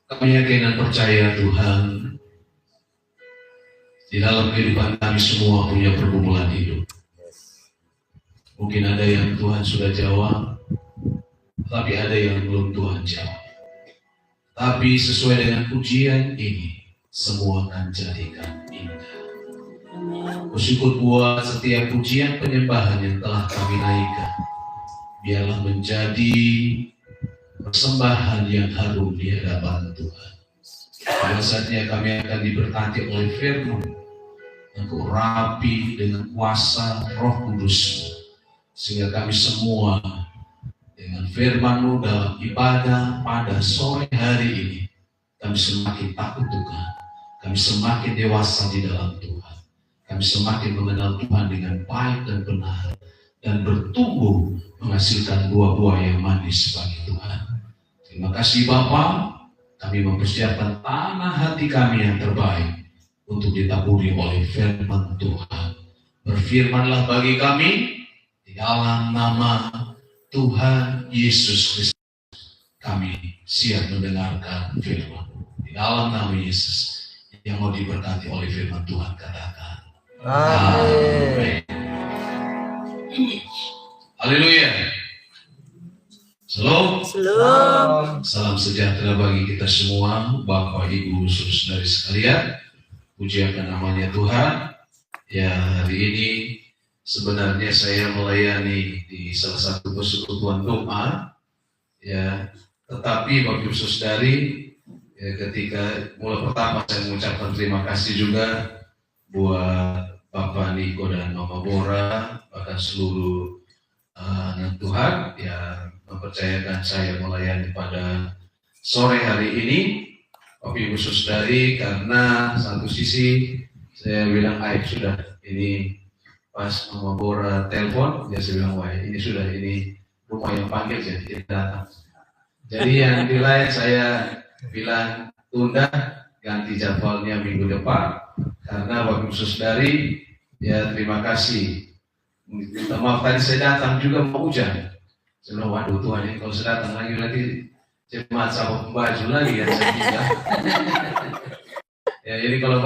Kami yakin dan percaya Tuhan, di dalam kehidupan kami semua punya pergumulan hidup. Mungkin ada yang Tuhan sudah jawab, tapi ada yang belum Tuhan jawab. Tapi sesuai dengan pujian ini, semua akan jadikan indah. Bersyukur buat setiap pujian penyembahan yang telah kami naikkan. Biarlah menjadi persembahan yang harum di hadapan Tuhan. Pada saatnya kami akan diberkati oleh firman untuk rapi dengan kuasa Roh Kudus, sehingga kami semua dengan firman-Mu dalam ibadah pada sore hari ini, kami semakin takut Tuhan, kami semakin dewasa di dalam Tuhan, kami semakin mengenal Tuhan dengan baik dan benar, dan bertumbuh menghasilkan buah-buah yang manis bagi Tuhan. Terima kasih Bapa, kami mempersiapkan tanah hati kami yang terbaik untuk ditaburi oleh firman Tuhan. Berfirmanlah bagi kami di dalam nama Tuhan Yesus Kristus. Kami siap mendengarkan firman. Di dalam nama Yesus yang mau diberkati oleh firman Tuhan, katakan amin. Haleluya. Shalom. Salam sejahtera bagi kita semua, Bapak, Ibu, saudara sekalian. Puji akan namanya Tuhan. Ya, hari ini sebenarnya saya melayani di salah satu persekutuan doa. Ya, tetapi Bapak Ibu saudari, ya, ketika mulai pertama saya mengucapkan terima kasih juga buat Bapak Niko dan Mama Bora, bahkan seluruh anak Tuhan yang mempercayakan saya melayani pada sore hari ini. Bapak Ibu saudari, karena satu sisi saya bilang sudah ini pas Mama Bora telepon, dia bilang wah ini sudah, ini rumah yang panggil, jadi kita datang. Jadi yang di lain saya bilang tunda, ganti jadwalnya minggu depan, karena Bapak Ibu saudari, ya terima kasih. Minta maaf tadi saya datang juga mau hujan. Saya bilang waduh Tuhan, ini kalau saya datang lagi cuma sabuk baju lagi yang saya pindah. Ya ini kalau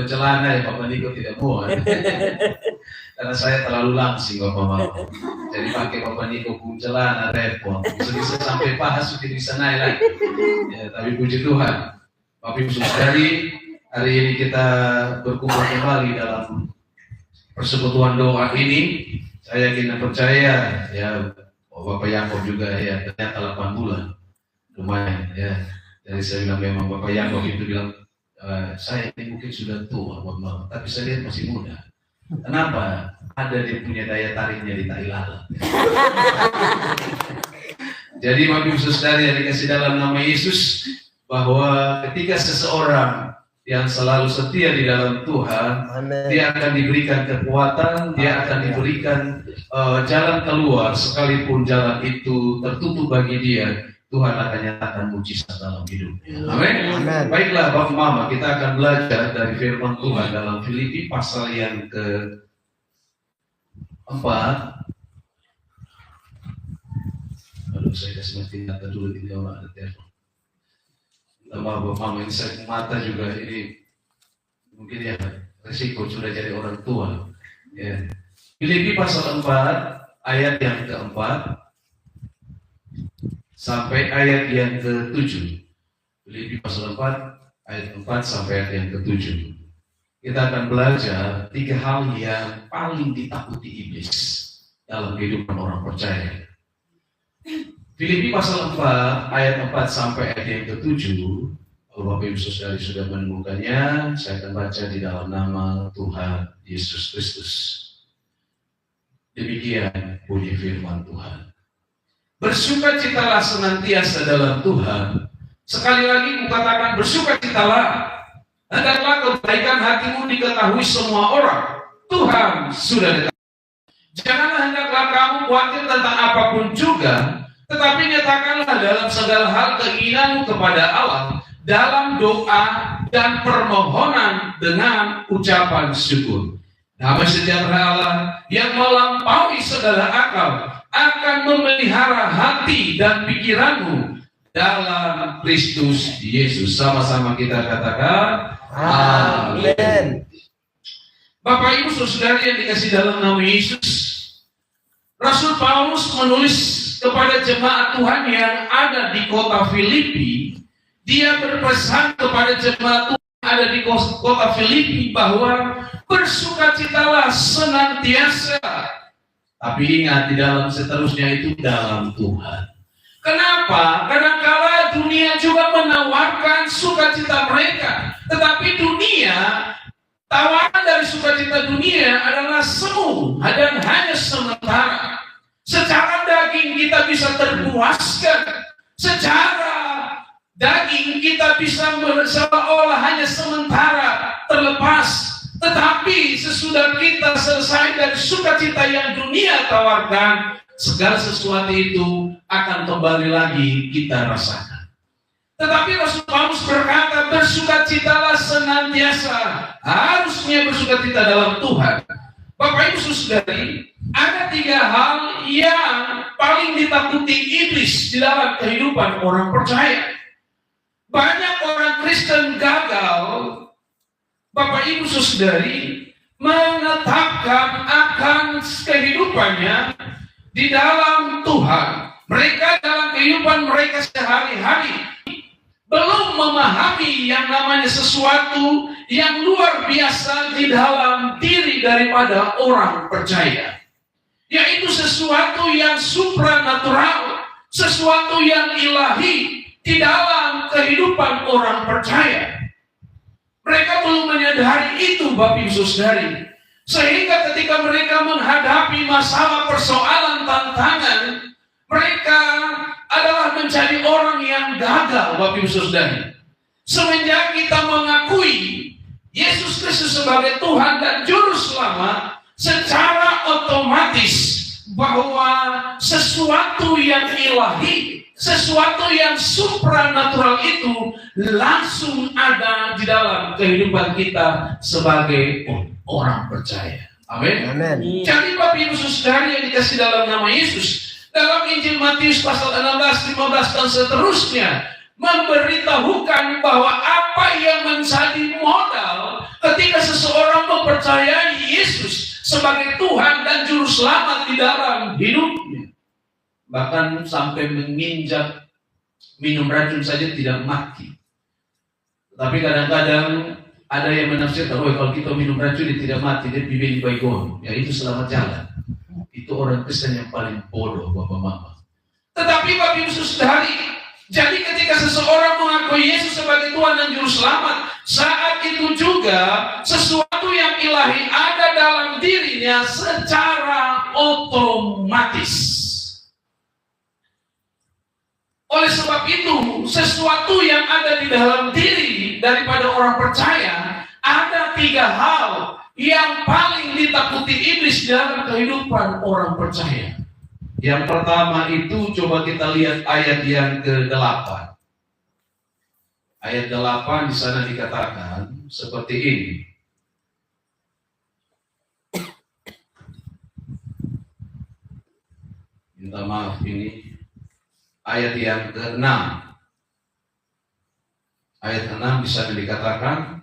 celana ya Bapak Niko tidak mau. Karena saya terlalu langsing Bapak. Jadi pakai Bapak Niko pun celana repot. Bisa sampai paha sudah bisa naik lagi. Ya, tapi puji Tuhan. Bapak Ibu saudari, hari ini kita berkumpul kembali dalam persekutuan doa ini. Saya yakin dan percaya ya Bapak Yakob juga ya ternyata 8 bulan. Lumayan ya. Jadi saya bilang memang Bapak Yakob itu bilang saya ini mungkin sudah tua Bapak, tapi saya lihat masih muda. Kenapa? Ada dia punya daya tariknya di tai lalat. Jadi Bapak Ibu saudari yang dikasih dalam nama Yesus, bahwa ketika seseorang yang selalu setia di dalam Tuhan, amen, dia akan diberikan kekuatan, dia akan diberikan jalan keluar, sekalipun jalan itu tertutup bagi dia, Tuhan akan nyatakan mujizat dalam hidupnya. Amin. Baiklah Bapak Mama, kita akan belajar dari firman Tuhan dalam Filipi pasal yang ke-4. Aduh, saya kasih mati dulu, ini orang ada telepon. Bapak Mama, ini saya mata juga ini mungkin ya resiko sudah jadi orang tua. Ya. Filipi pasal 4 ayat yang ke-4 sampai ayat yang ke-7. Filipi pasal 4 ayat 4 sampai ayat yang ke-7. Kita akan belajar 3 hal yang paling ditakuti iblis dalam kehidupan orang percaya. Filipi pasal 4 ayat 4 sampai ayat yang ke-7. Kalau Bapak Ibu saudari sudah menemukannya, saya akan baca di dalam nama Tuhan Yesus Kristus. Demikian bunyi firman Tuhan. Bersukacitalah senantiasa dalam Tuhan. Sekali lagi kukatakan bersukacitalah. Hendaklah kebaikan hatimu diketahui semua orang. Tuhan sudah dekat. Janganlah hendaklah kamu khawatir tentang apapun juga, tetapi nyatakanlah dalam segala hal keinginanmu kepada Allah dalam doa dan permohonan dengan ucapan syukur. Damai sejahtera Allah yang melampaui segala akal akan memelihara hati dan pikiranmu dalam Kristus Yesus. Sama-sama kita katakan amin. Bapak Ibu Saudara yang dikasih dalam nama Yesus, Rasul Paulus menulis kepada jemaat Tuhan yang ada di kota Filipi. Dia berpesan kepada jemaat Tuhan yang ada di kota Filipi bahwa bersukacitalah senantiasa. Tapi ingat, di dalam seterusnya itu dalam Tuhan. Kenapa? Kadang-kala dunia juga menawarkan sukacita mereka. Tetapi dunia, tawaran dari sukacita dunia adalah semu dan hanya sementara. Secara daging kita bisa terpuaskan. Secara daging kita bisa seolah hanya sementara terlepas. Tetapi sesudah kita selesai dari sukacita yang dunia tawarkan, segala sesuatu itu akan kembali lagi kita rasakan. Tetapi Rasul Paulus berkata, bersukacitalah senantiasa. Harusnya bersukacita dalam Tuhan. Bapak Ibu Saudari, ada 3 hal yang paling ditakuti iblis di dalam kehidupan orang percaya. Banyak orang Kristen gagal, Bapak Ibu Saudari, menetapkan akan kehidupannya di dalam Tuhan. Mereka dalam kehidupan mereka sehari-hari belum memahami yang namanya sesuatu yang luar biasa di dalam diri daripada orang percaya, yaitu sesuatu yang supranatural, sesuatu yang ilahi di dalam kehidupan orang percaya. Mereka belum menyadari itu, Bapak Ibu Saudari. Sehingga ketika mereka menghadapi masalah, persoalan, tantangan, mereka adalah menjadi orang yang gagal, Bapak Ibu Saudari. Semenjak kita mengakui Yesus Kristus sebagai Tuhan dan Juru Selamat, secara otomatis bahwa sesuatu yang ilahi, sesuatu yang supranatural itu langsung ada di dalam kehidupan kita sebagai orang percaya. Amin. Jadi Bapak Ibu Saudara yang dikasih dalam nama Yesus, dalam Injil Matius pasal 16, 15 dan seterusnya memberitahukan bahwa apa yang menjadi modal ketika seseorang mempercayai Yesus sebagai Tuhan dan Juru Selamat di dalam hidupnya, bahkan sampai menginjak minum racun saja tidak mati. Tapi kadang-kadang ada yang menafsirkan, oh kalau kita minum racun dia tidak mati, dia bibir baygon, ya itu selamat jalan. Itu orang Kristen yang paling bodoh, Bapak Mama. Tetapi Bapak Ibu Saudari, jadi ketika seseorang mengakui Yesus sebagai Tuhan dan Juru Selamat, saat itu juga sesuatu yang ilahi ada dalam dirinya secara otomatis. Oleh sebab itu, sesuatu yang ada di dalam diri daripada orang percaya, ada 3 hal yang paling ditakuti iblis dalam kehidupan orang percaya. Yang pertama itu coba kita lihat ayat yang ke-8. Ayat 8 di sana dikatakan seperti ini. Minta maaf, ini ayat yang ke-6. Ayat 6 di sana dikatakan,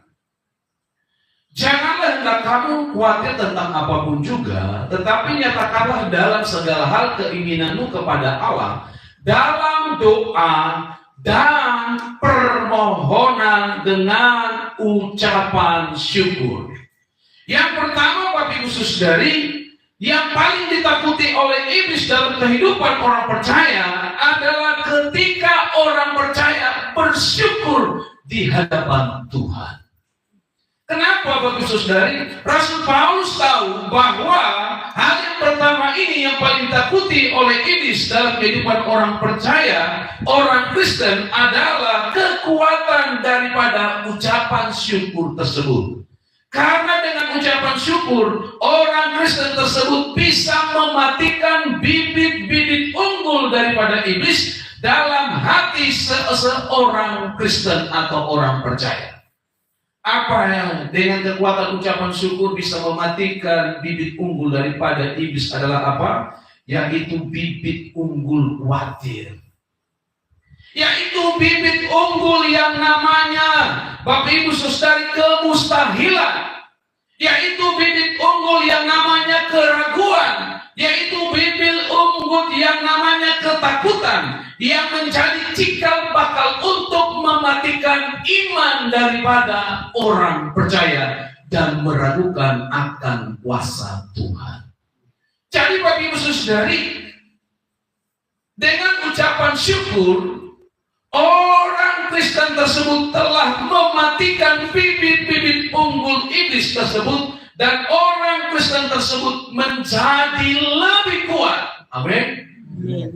janganlah hendak kamu khawatir tentang apapun juga, tetapi nyatakanlah dalam segala hal keinginanmu kepada Allah dalam doa dan permohonan dengan ucapan syukur. Yang pertama, Bapak Ibu Saudari, yang paling ditakuti oleh iblis dalam kehidupan orang percaya adalah ketika orang percaya bersyukur di hadapan Tuhan. Kenapa, Bapak Ibu Saudari? Rasul Paulus tahu bahwa hal yang pertama ini yang paling ditakuti oleh iblis dalam kehidupan orang percaya, orang Kristen, adalah kekuatan daripada ucapan syukur tersebut. Karena dengan ucapan syukur, orang Kristen tersebut bisa mematikan bibit-bibit unggul daripada iblis dalam hati seorang Kristen atau orang percaya. Apa yang dengan kekuatan ucapan syukur bisa mematikan bibit unggul daripada iblis adalah apa? yaitu bibit unggul khawatir. Yaitu bibit unggul yang namanya, Bapak Ibu Saudari, kemustahilan. Yaitu bibit unggul yang namanya keraguan. Yaitu bibit unggul yang namanya ketakutan, yang menjadi cikal bakal untuk mematikan iman daripada orang percaya dan meragukan akan kuasa Tuhan. Jadi Bapak Ibu Saudari, dengan ucapan syukur, orang Kristen tersebut telah mematikan bibit-bibit unggul iblis tersebut, dan orang Kristen tersebut menjadi lebih kuat. Amin.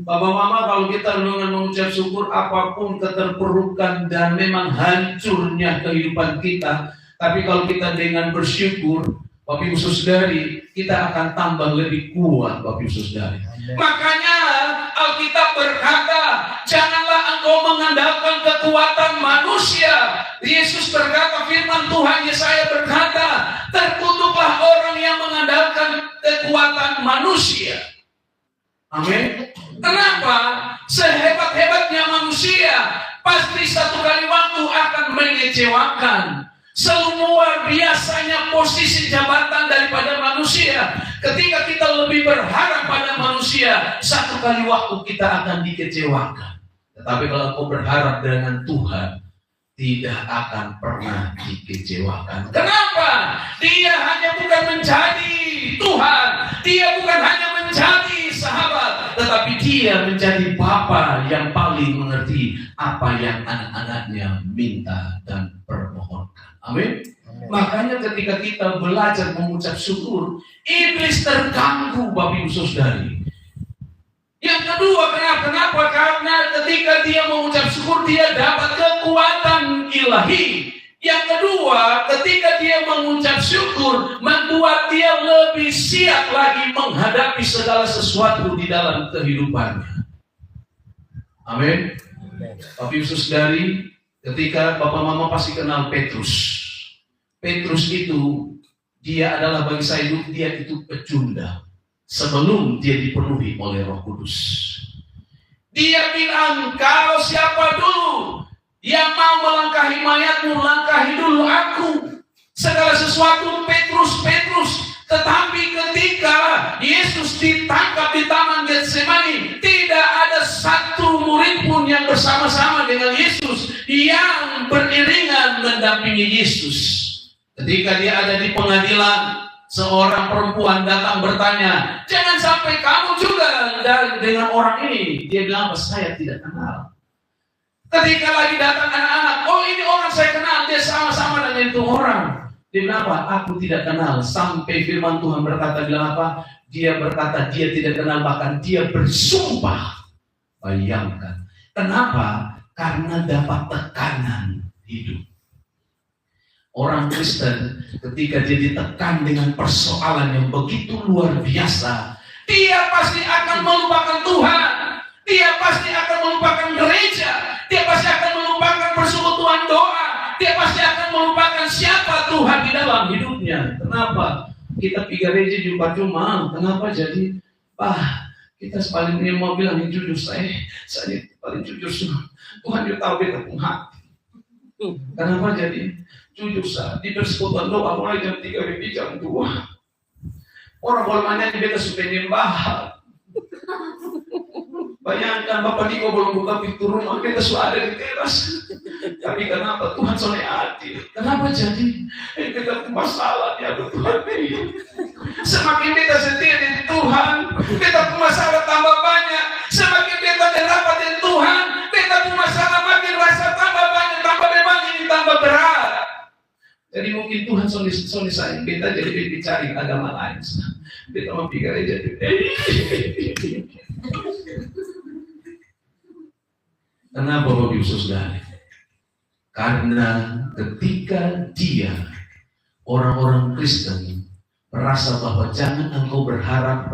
Bapak Mama, kalau kita dengan mengucap syukur, apapun keterpurukan dan memang hancurnya kehidupan kita, tapi kalau kita dengan bersyukur, Bapak Ibu Saudari, kita akan tambah lebih kuat, Bapak Ibu Saudari. Makanya Alkitab berkata, janganlah engkau mengandalkan kekuatan manusia. Yesus berkata, firman Tuhan Yesaya berkata, terkutuklah orang yang mengandalkan kekuatan manusia. Amin. Kenapa? Sehebat-hebatnya manusia, pasti satu kali waktu akan mengecewakan. Seluar biasanya posisi jabatan daripada manusia. Ketika kita lebih berharap pada manusia, satu kali waktu kita akan dikecewakan. Tetapi kalau kau berharap dengan Tuhan, tidak akan pernah dikecewakan. Kenapa? Dia hanya bukan menjadi Tuhan, dia bukan hanya menjadi sahabat, tetapi dia menjadi Bapa yang paling mengerti apa yang anak-anaknya minta dan permohonkan. Amin. Makanya ketika kita belajar mengucap syukur, iblis terganggu, Bapak Ibu Saudari. Yang kedua, kenapa? Karena ketika dia mengucap syukur, dia dapat kekuatan ilahi. Yang kedua, ketika dia mengucap syukur, membuat dia lebih siap lagi menghadapi segala sesuatu di dalam kehidupannya. Amin. Bapak Ibu Saudari, ketika Bapak Mama pasti kenal Petrus. Petrus itu, dia adalah bagi saya hidup, dia itu pecundang. Sebelum dia dipenuhi oleh Roh Kudus. Dia bilang, kalau siapa dulu yang mau melangkahi mayatmu, langkahi dulu aku. Segala sesuatu Petrus. Tetapi ketika Yesus ditangkap di Taman Getsemani, tidak ada satu murid pun yang bersama-sama dengan Yesus, yang beriringan mendampingi Yesus. Ketika dia ada di pengadilan, seorang perempuan datang bertanya, jangan sampai kamu juga dengan orang ini. Dia bilang, saya tidak kenal. Ketika lagi datang anak-anak, oh ini orang saya kenal, dia sama-sama dengan itu orang. Dia bilang apa? Aku tidak kenal. Sampai firman Tuhan berkata, bilang apa? Dia berkata dia tidak kenal, bahkan dia bersumpah. Bayangkan. Kenapa? Karena dapat tekanan hidup. Orang Kristen ketika dia ditekan dengan persoalan yang begitu luar biasa, dia pasti akan melupakan Tuhan. Dia pasti akan melupakan gereja. Dia pasti akan melupakan persekutuan doa. Dia pasti akan melupakan siapa Tuhan di dalam hidupnya. Kenapa? Kita pergi gereja jumpa cuma. Kenapa jadi? Kita paling mau bilang yang jujur, saya paling jujur semua. Tuhan juga tahu kita pun hati. Kenapa jadi? Jujur sah, di persekutuan doa mulai jam 3 sampai jam 2. Orang boleh di beta supaya nyembah. Bayangkan Bapak Niko belum buka pintu rumah, kita sudah ada di teras. Tapi kenapa Tuhan soalnya adil? Kenapa jadi? Kita masalah ya Tuhan ini. Semakin kita setia dengan Tuhan, kita masalah tambah banyak. Semakin kita rapat dengan Tuhan, kita masalah makin rasa tambah banyak, tambah memang ini tambah berat. Jadi mungkin Tuhan soni saya, kita jadi cari agama lain. Kita mau pikir aja. Kenapa Bapak Ibu Saudara? Karena ketika dia, orang-orang Kristen, merasa bahwa jangan engkau berharap,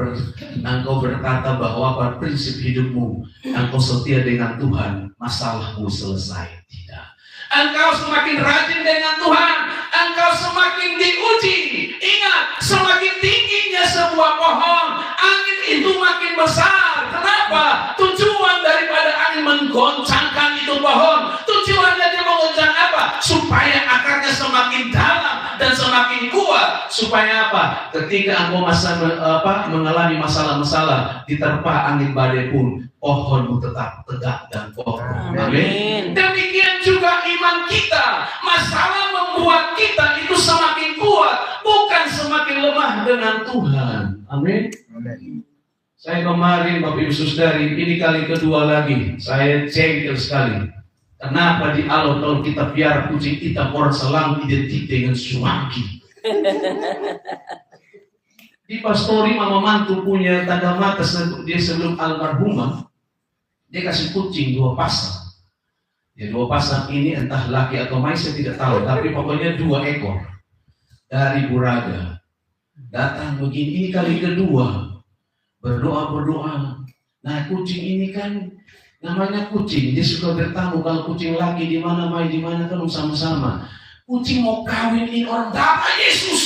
engkau berkata bahwa pada prinsip hidupmu, engkau setia dengan Tuhan, masalahmu selesai. Tidak. Engkau semakin rajin dengan Tuhan, engkau semakin diuji. Ingat, semakin tingginya sebuah pohon, angin itu makin besar. Kenapa? Tujuan daripada angin menggoncangkan itu pohon, tujuannya dia menggoncang apa? Supaya akarnya semakin dalam dan semakin kuat. Supaya apa? Ketika engkau mengalami masalah-masalah, diterpa angin badai pun pohonmu tetap tegak dan kokoh. Amin. Demikian juga iman kita. Masalah membuat kita itu semakin kuat, bukan semakin lemah dengan Tuhan. Amin. Saya kemarin, Bapak Ibu Saudari, ini kali kedua lagi saya jengkel sekali. Kenapa di Allah kalau kita biar kucing kita orang selalu identik dengan suami. Di pastori mama mantu punya tanda mata dia sebelum almarhumah, dia kasih kucing 2 pasang. Ya 2 pasang ini entah laki atau mai saya tidak tahu, tapi pokoknya 2 ekor dari Buraga. Datang begini, ini kali kedua. Berdoa. Nah kucing ini kan namanya kucing, dia suka bertamu. Kalau kucing laki di mana mai di mana kan sama-sama. Kucing mau kawin ini orang dapat Yesus.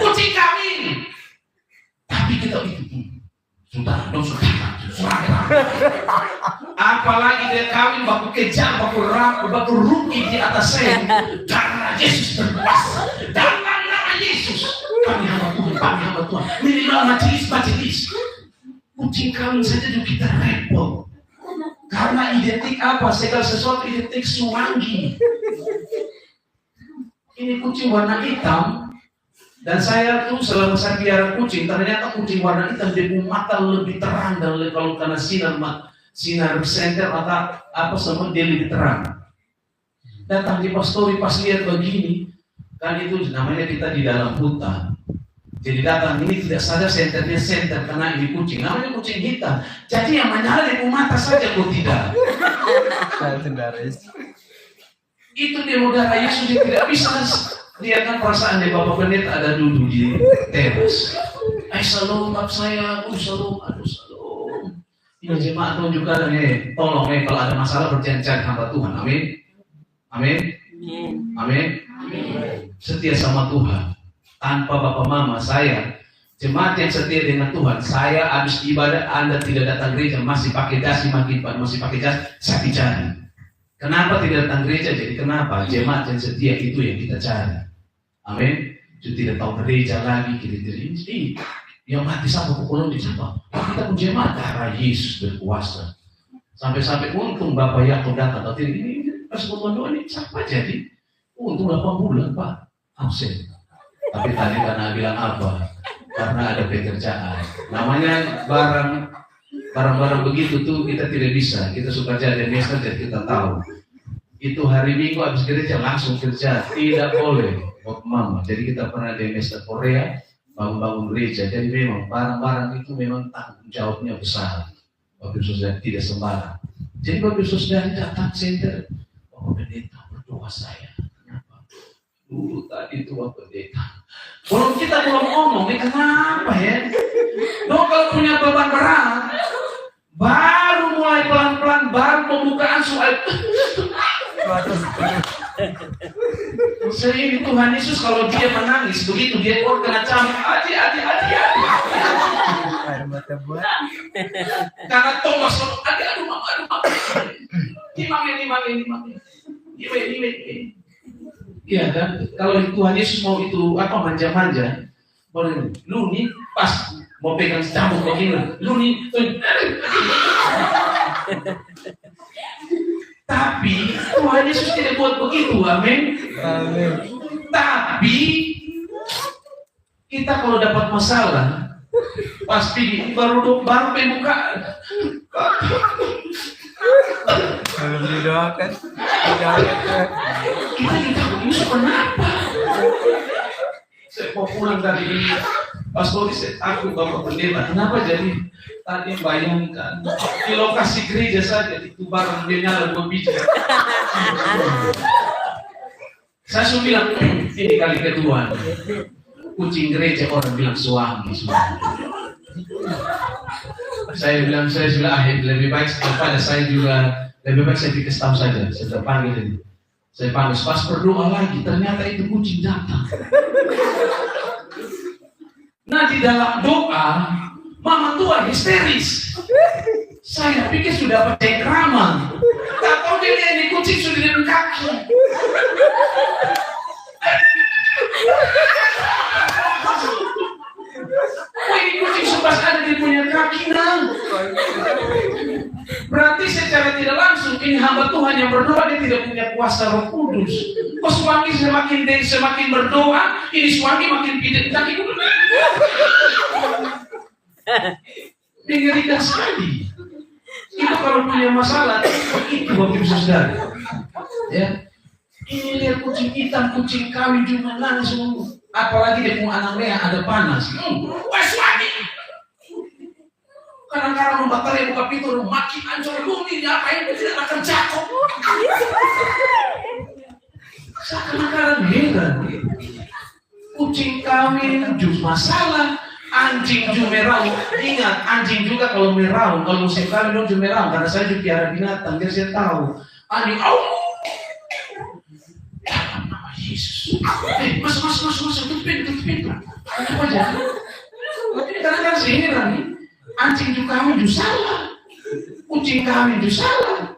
Kucing kawin. Tapi kita itu sudah. Apalagi dia kawin baku kejar, baku rugi di atas saya. Karena Yesus berkuasa. Dalam nama Yesus. Kami hamba Tuhan. Minimal majelis. Kucing kawin saja juga kita repot. Karena identik apa? Segala sesuatu identik suwangi. Ini kucing warna hitam. Dan saya tuh selama saya piara kucing, ternyata kucing warna hitam dia punya mata lebih terang dan kalau karena sinar senter atau apa semua dia lebih terang. Datang di pastori pas lihat begini, kan itu namanya kita di dalam hutan. Jadi datang ini tidak sadar senternya senter karena ini kucing, namanya kucing hitam. Jadi yang menyala di mata saja kok tidak. Itu dia udara Yesus dia tidak bisa. Dia kan perasaan di Bapak Pendeta ada duduk di teras. Shalom bab saya, shalom, shalom. Ini jemaat tunjukkan tolong kalau ada masalah berjanjian hamba Tuhan. Amin. Amin. Amin. Setia sama Tuhan. Tanpa Bapak Mama saya, jemaat yang setia dengan Tuhan, saya habis ibadah Anda tidak datang gereja masih pakai dasi masih pakai jas, saya cari. Kenapa tidak datang gereja? Jadi kenapa? Jemaat yang setia itu yang kita cari. Amin. Jadi tidak tahu gereja lagi kita ini. Yang mati siapa pukulan di siapa? Kita pun jemaat darah Yesus berkuasa. Sampai untung Bapak Yakub datang. Tapi ini pas doa ini siapa jadi? Untung 8 bulan Pak absen. Tapi tadi karena bilang apa? Karena ada pekerjaan. Namanya barang-barang begitu tuh kita tidak bisa. Kita suka jadi master jadi kita tahu. Itu hari Minggu habis gereja langsung kerja. Tidak boleh. Mama. Jadi kita pernah di master Korea bangun gereja. Jadi memang barang-barang itu memang tanggung jawabnya besar. Bapak Saudara tidak sembarang. Jadi Bapak Saudara datang center. Bapak Pendeta berdoa saya. Kenapa? Tadi itu Bapak Pendeta. Kita belum ngomong, kenapa ya? Kalau punya beban berat, baru mulai pelan-pelan, baru pembukaan soal. Sering Tuhan Yesus kalau dia menangis begitu dia kena camuk, hati. Karena Thomas, aduh mama. Ini. Iya kan? Kalau Tuhan Yesus mau itu manja-manja, boleh. Lu nih pas mau pegang camuk begini, lu nih. Tapi Tuhan Yesus tidak buat begitu, amin. Tapi kita kalau dapat masalah, pasti baru buka. Belum didoakan. Kita juga Yesus kenapa? Saya mau pulang dari ini. Pastor aku Bapak Pendeta, kenapa jadi tadi bayangkan di lokasi gereja saja itu barang dia nyala berbicara. Saya sudah bilang ini kali kedua kucing gereja orang bilang suami. Saya bilang lebih baik daripada saya juga lebih baik saya dikasih tahu saja. Saya panggil ini. Saya panggil pas berdoa lagi ternyata itu kucing datang. Nah di dalam doa, mama tua histeris. Saya pikir sudah pakai krama. Tak tahu dia ini kucing sudah di kaki. Wah ini kucing subas ada di punya kaki nah. Berarti secara tidak langsung ini hamba Tuhan yang berdoa dia tidak punya kuasa Roh Kudus. Kok suami semakin berdoa, ini suami makin pijet kaki kudu. Mengerikan sekali. Itu kalau punya masalah, itu Bapak Ibu Saudara. Ya, ini lihat kucing hitam, kucing kawin cuma langsung. Apalagi dia punya anak merah ada panas. Wah suami. Kadang-kadang membakar yang buka pintu makin hancur bumi, apa yang tidak akan cakap. Saya kadang-kadang heran. Kucing kawin jus masalah. Anjing juga merau, ingat anjing juga kalau merau, kalau musim kawin dong juga merau, karena saya juga piara binatang, jadi saya tahu anjing, nama Yesus, masuk, tutup pintu, apa aja, kadang-kadang saya heran nih, anjing juga kawin juga salah, kucing kawin juga salah,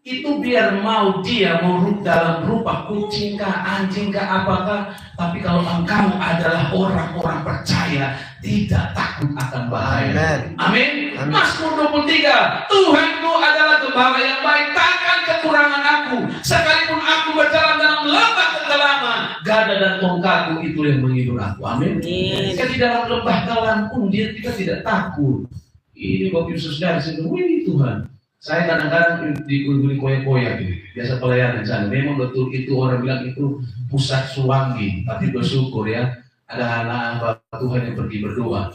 itu biar mau dia dalam rupa kucing kah, anjing kah, apakah. Tapi kalau engkau adalah orang-orang percaya, tidak takut akan bahaya. Amin. Mazmur 23, Tuhanku adalah gembala yang baik, takkan kekurangan aku. Sekalipun aku berjalan dalam lembah kegelapan, gada dan tongkatku itu yang menghibur aku. Amin. Jika di dalam lembah kelam pun kita tidak takut. Ini Bapak Ibu Saudara, wih Tuhan. Saya kadang-kadang diguni koyak-koyak gitu. Biasa pelayanan sana. Memang betul itu orang bilang itu pusat suwangi. Tapi bersyukur ya, ada anak Tuhan yang pergi berdoa.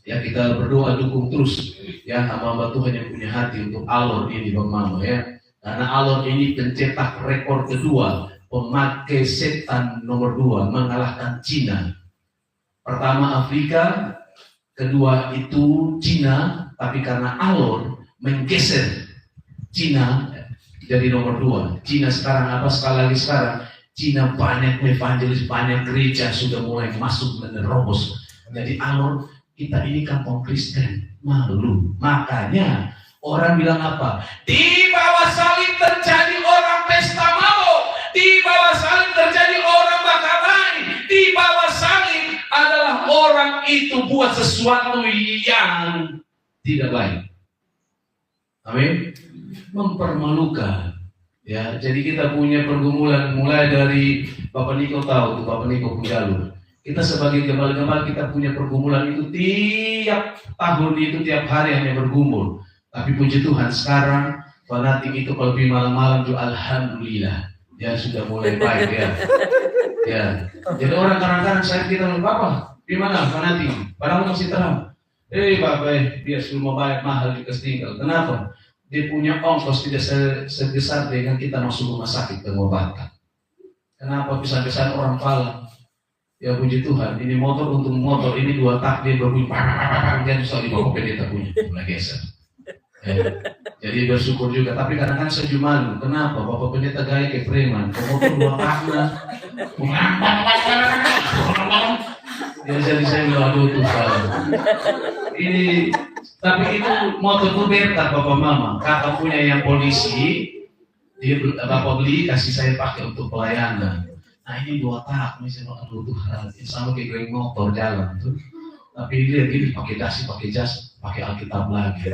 Ya kita berdoa dukung terus. Ya hamba Tuhan yang punya hati untuk Alor ini Bang Mama ya. Karena Alor ini pencetak rekor kedua, pemakai setan nomor 2 mengalahkan Cina. Pertama Afrika, kedua itu Cina, tapi karena Alor menggeser Cina jadi nomor 2. Cina sekarang apa sekali lagi sekarang? Cina banyak evangelis, banyak gereja sudah mulai masuk menerobos. Jadi Alor kita ini kampung Kristen malu. Makanya orang bilang apa? Di bawah salib terjadi orang pesta mabuk. Di bawah salib terjadi orang bakar lain. Di bawah salib adalah orang itu buat sesuatu yang tidak baik. Amin. Mempermalukan. Ya, jadi kita punya pergumulan mulai dari Bapak Niko tahu, Bapak Niko Pujalur. Kita sebagai gembala-gembala kita punya pergumulan itu tiap tahun itu tiap hari hanya bergumul. Tapi puji Tuhan sekarang fanatik itu kalau pergi malam-malam juga alhamdulillah ya sudah mulai baik ya. Ya. Jadi orang kadang-kadang saya kita Bapak, di mana fanatik? Padahal masih terang. Bapak, dia suruh bayar mahal di Kestinggal. Kenapa? Dia punya ongkos tidak sebesar dengan kita masuk rumah sakit pengobatan. Kenapa bisa-bisa orang pala? Ya puji Tuhan, ini motor untuk motor, ini 2 tak dia berbunyi dia bisa dibawa pendeta punya, mulai geser. Jadi bersyukur juga, tapi kadang-kadang saya juga malu. Kenapa? Bapak pendeta gaya kayak preman, motor 2 takna. Ya jadi saya bilang aduh Tuhan. Ini tapi itu motor Berta Bapak Mama. Kakak punya yang polisi, dia Bapak beli kasih saya pakai untuk pelayanan. Nah ini 2 tak, misalnya aduh Tuhan, sama kayak geng motor jalan tuh. Tapi dia gini pakai dasi, pakai jas, pakai Alkitab lagi.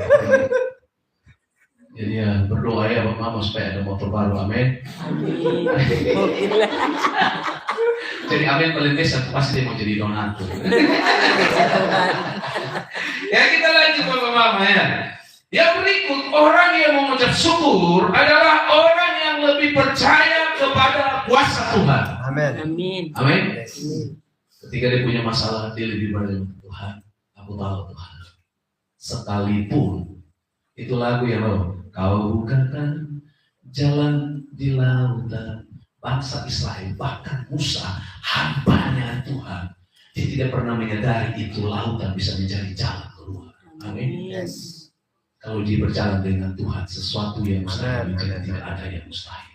Jadi ya berdoa ya Bapak Mama supaya ada motor baru, amin. Jadi amin paling besar pasti dia mau jadi donatur. Ya kita lanjut Bapak Mama ya. Yang berikut orang yang mengucap syukur adalah orang yang lebih percaya kepada kuasa Tuhan. Amin. Amin. Amin. Ketika dia punya masalah dia lebih berdoa Tuhan. Aku tahu Tuhan. Sekalipun itu lagu yang kau bukakan jalan di lautan bangsa Israel, bahkan Musa hambanya Tuhan, dia tidak pernah menyadari itu lautan bisa menjadi jalan keluar. Amin. Yes. Kalau dia berjalan dengan Tuhan, sesuatu yang mustahil tidak ada yang mustahil.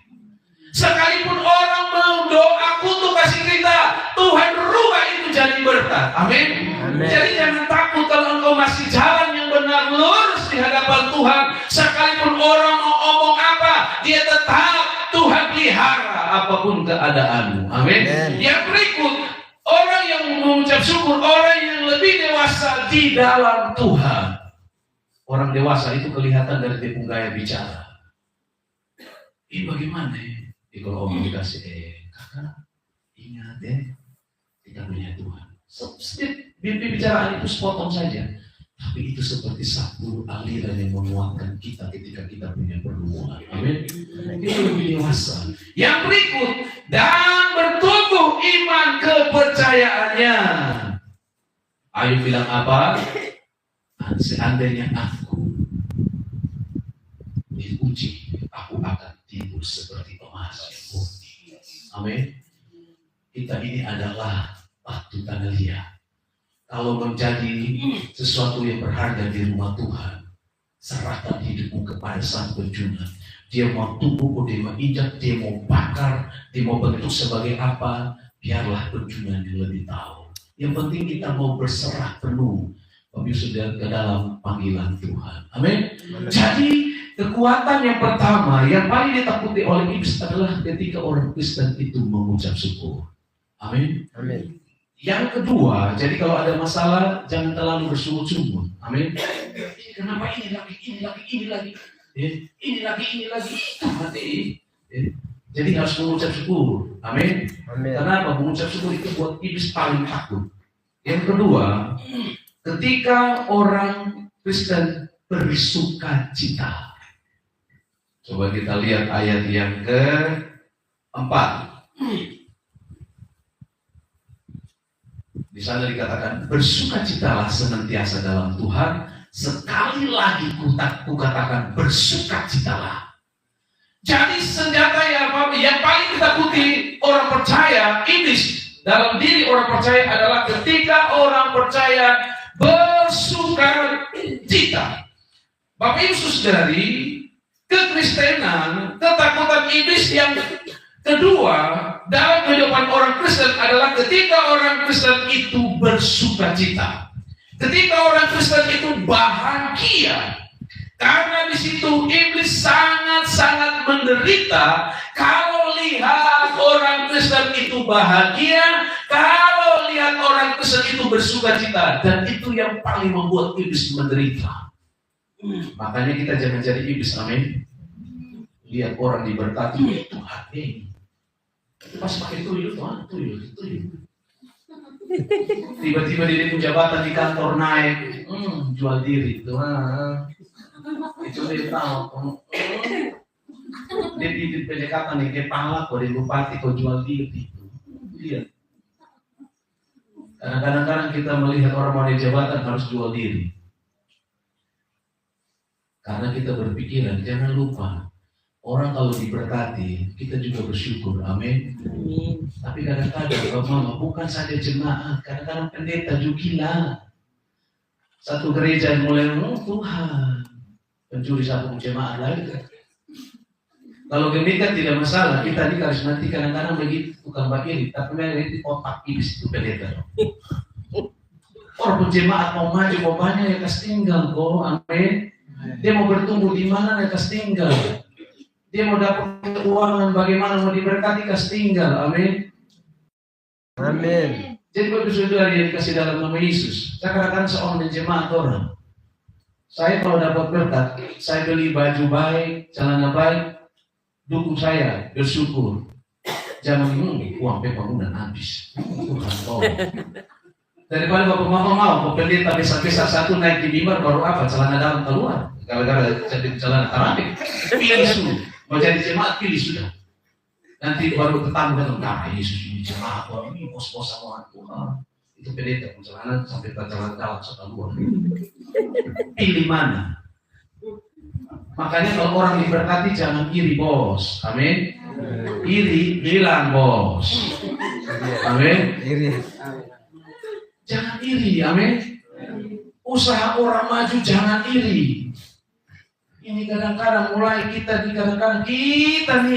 Sekalipun orang mau doa kutuk kasih kita, Tuhan rubah itu jadi berkat. Amin. Jadi jangan takut kalau engkau masih jalan yang benar lurus di hadapan Tuhan. Sekalipun orang mau omong apa, dia tetap Tuhan pelihara apapun keadaanmu. Amin. Yang berikut, orang yang mengucap syukur, orang yang lebih dewasa di dalam Tuhan. Orang dewasa itu kelihatan dari tipe gaya bicara. Ini bagaimana ya? Kalau omong dikasih, kakak ingat ya, kita punya Tuhan. Sedikit bicaraan itu sepotong saja, tapi itu seperti satu aliran yang menguatkan kita ketika kita punya perlindungan. Amin. Itu lebih dewasa. Yang berikut, dan bertumbuh iman kepercayaannya. Ayub bilang apa? Seandainya aku diuji, aku akan timbul seperti emas yang murni. Amin. Kita ini adalah batu tanah liat. Kalau menjadi sesuatu yang berharga di rumah Tuhan, serahkan hidupmu kepada Sang Penjunan. Dia mau tumbuh, dia mau injak, dia mau bakar, dia mau bentuk sebagai apa, biarlah Penjunan yang lebih tahu. Yang penting kita mau berserah penuh ke dalam panggilan Tuhan. Amin. Jadi kekuatan yang pertama yang paling ditakuti oleh iblis adalah ketika orang Kristen itu mengucap syukur. Amin. Amin. Yang kedua, jadi kalau ada masalah jangan terlalu bersungut-sungut. Amin. Kenapa ini lagi, ini lagi, itu mati. Jadi harus mengucap syukur. Amin. Kenapa? Mengucap syukur itu buat iblis paling takut. Yang kedua, ketika orang Kristen bersuka cita. Coba kita lihat ayat yang ke-4. Di sana dikatakan, bersukacitalah senantiasa dalam Tuhan. Sekali lagi kukatakan, bersukacitalah. Jadi senjata yang paling ditakuti orang percaya, iblis dalam diri orang percaya adalah ketika orang percaya bersuka cita. Bapak Ibu Saudari, kekristenan, ketakutan iblis yang kedua dalam kehidupan orang Kristen adalah ketika orang Kristen itu bersuka cita. Ketika orang Kristen itu bahagia. Karena di situ iblis sangat-sangat menderita kalau lihat orang Kristen itu bahagia, kalau lihat orang Kristen itu bersuka cita, dan itu yang paling membuat iblis menderita. Makanya kita jangan jadi iblis, amin. Lihat orang diberkati, itu hati. Pas pakai tuyul, tuyul. Tiba-tiba dia jabatan di kantor naik, jual diri itu. Itu dia tahu. Dia di pendekatan nih, kayak pala kok di bupati kok jual diri. Lihat. Kadang-kadang kita melihat orang mau di jabatan harus jual diri. Karena kita berpikiran, jangan lupa orang kalau diberkati, kita juga bersyukur, amin. Tapi kadang-kadang Mama bukan saja jemaat, kadang-kadang pendeta juga gila. Satu gereja yang mulai Tuhan, pencuri sapu jemaat lagi. Kalau gemikan tidak masalah, kita di karismatik kadang-kadang begitu tukang bakiri, tapi memang itu otak iblis itu pendeta. Orang jemaat mau maju, mau banyak ya kasih tinggal kok, amin. Dia mau bertumbuh di mana ya kasih tinggal. Dia mau dapat keuangan, bagaimana mau diberkati kasih tinggal, amin. Amin. Jadi Bapak Saudara yang dikasih dalam nama Yesus, saya katakan seorang jemaat orang. Saya kalau dapat berkat, saya beli baju baik, celana baik, dukung saya, bersyukur. Jangan uang pembangunan habis. Tuhan tolong. Daripada Bapak Mama mau, pendeta besar-besar satu naik di mimbar baru apa? Celana dalam keluar. Gara-gara jadi celana tarawih. Pilih sudah. Mau jadi jemaat pilih sudah. Nanti baru ketemu dengan Yesus ini jemaat orang ini bos-bos sama Tuhan. Itu pendeta celana sampai ke celana dalam serta luar. Pilih mana? Makanya kalau orang diberkati jangan iri bos, amin. Iri bilang bos, amin. Iri. Jangan iri, amin. Usaha orang maju jangan iri. Ini kadang-kadang mulai kita nih